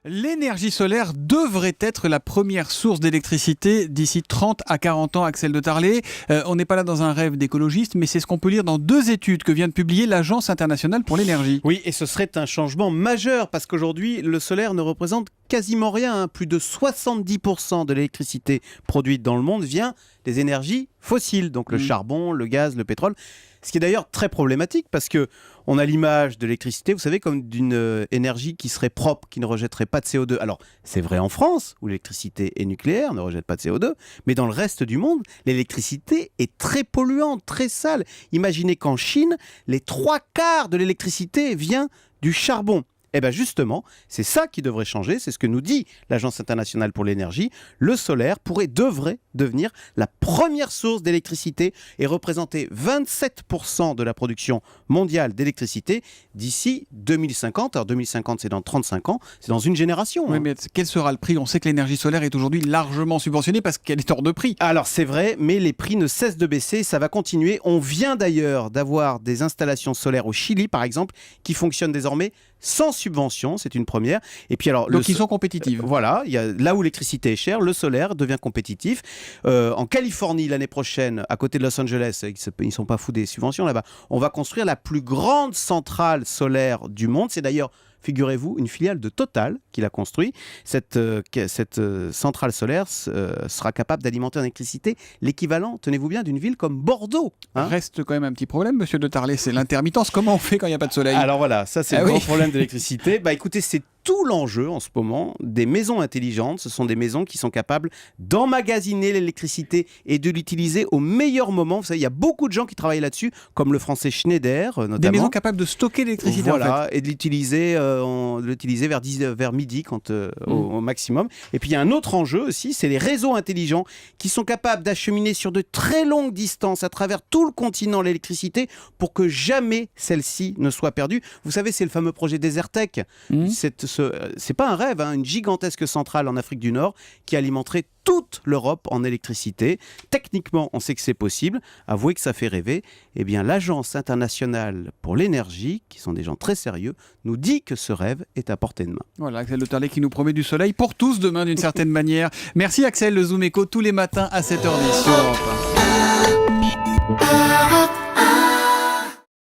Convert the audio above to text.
L'énergie solaire devrait être la première source d'électricité d'ici 30 à 40 ans, Axel de Tarlé. On n'est pas là dans un rêve d'écologiste, mais c'est ce qu'on peut lire dans 2 études que vient de publier l'Agence internationale pour l'énergie. Oui, et ce serait un changement majeur parce qu'aujourd'hui, le solaire ne représente quasiment rien. Plus de 70% de l'électricité produite dans le monde vient des énergies fossiles, donc le charbon, le gaz, le pétrole. Ce qui est d'ailleurs très problématique parce que on a l'image de l'électricité, vous savez, comme d'une énergie qui serait propre, qui ne rejetterait pas de CO2. Alors, c'est vrai en France, où l'électricité est nucléaire, ne rejette pas de CO2, mais dans le reste du monde, l'électricité est très polluante, très sale. Imaginez qu'en Chine, les 3/4 de l'électricité vient du charbon. Eh bien justement, c'est ça qui devrait changer, c'est ce que nous dit l'Agence internationale pour l'énergie. Le solaire devrait devenir la première source d'électricité et représenter 27% de la production mondiale d'électricité d'ici 2050. Alors 2050, c'est dans 35 ans, c'est dans une génération. Oui, mais quel sera le prix ? On sait que l'énergie solaire est aujourd'hui largement subventionnée parce qu'elle est hors de prix. Alors c'est vrai, mais les prix ne cessent de baisser, ça va continuer. On vient d'ailleurs d'avoir des installations solaires au Chili, par exemple, qui fonctionnent désormais sans subvention, c'est une première. Et puis alors, donc ils sont compétitifs. Voilà, là où l'électricité est chère, le solaire devient compétitif. En Californie, l'année prochaine, à côté de Los Angeles, ils ne sont pas fous des subventions là-bas, on va construire la plus grande centrale solaire du monde. C'est d'ailleurs, figurez-vous, une filiale de Total qui l'a construit. Cette centrale solaire sera capable d'alimenter en électricité l'équivalent, tenez-vous bien, d'une ville comme Bordeaux. Reste quand même un petit problème, monsieur de Tarlé, c'est l'intermittence. Comment on fait quand il n'y a pas de soleil ? Alors voilà, ça c'est le grand problème de l'électricité. Bah écoutez, c'est tout l'enjeu en ce moment des maisons intelligentes. Ce sont des maisons qui sont capables d'emmagasiner l'électricité et de l'utiliser au meilleur moment. Vous savez, il y a beaucoup de gens qui travaillent là-dessus, comme le français Schneider notamment. Des maisons capables de stocker l'électricité, voilà, en fait. Et de l'utiliser vers midi au maximum. Et puis il y a un autre enjeu aussi, c'est les réseaux intelligents qui sont capables d'acheminer sur de très longues distances à travers tout le continent l'électricité pour que jamais celle-ci ne soit perdue. Vous savez, c'est le fameux projet Desertec. C'est pas un rêve, une gigantesque centrale en Afrique du Nord qui alimenterait toute l'Europe en électricité. Techniquement, on sait que c'est possible. Avouez que ça fait rêver. Eh bien, l'Agence internationale pour l'énergie, qui sont des gens très sérieux, nous dit que ce rêve est à portée de main. Voilà, Axel de Tarlé qui nous promet du soleil pour tous demain d'une certaine manière. Merci Axel, le Zoom Echo tous les matins à 7h10 sur Europe 1.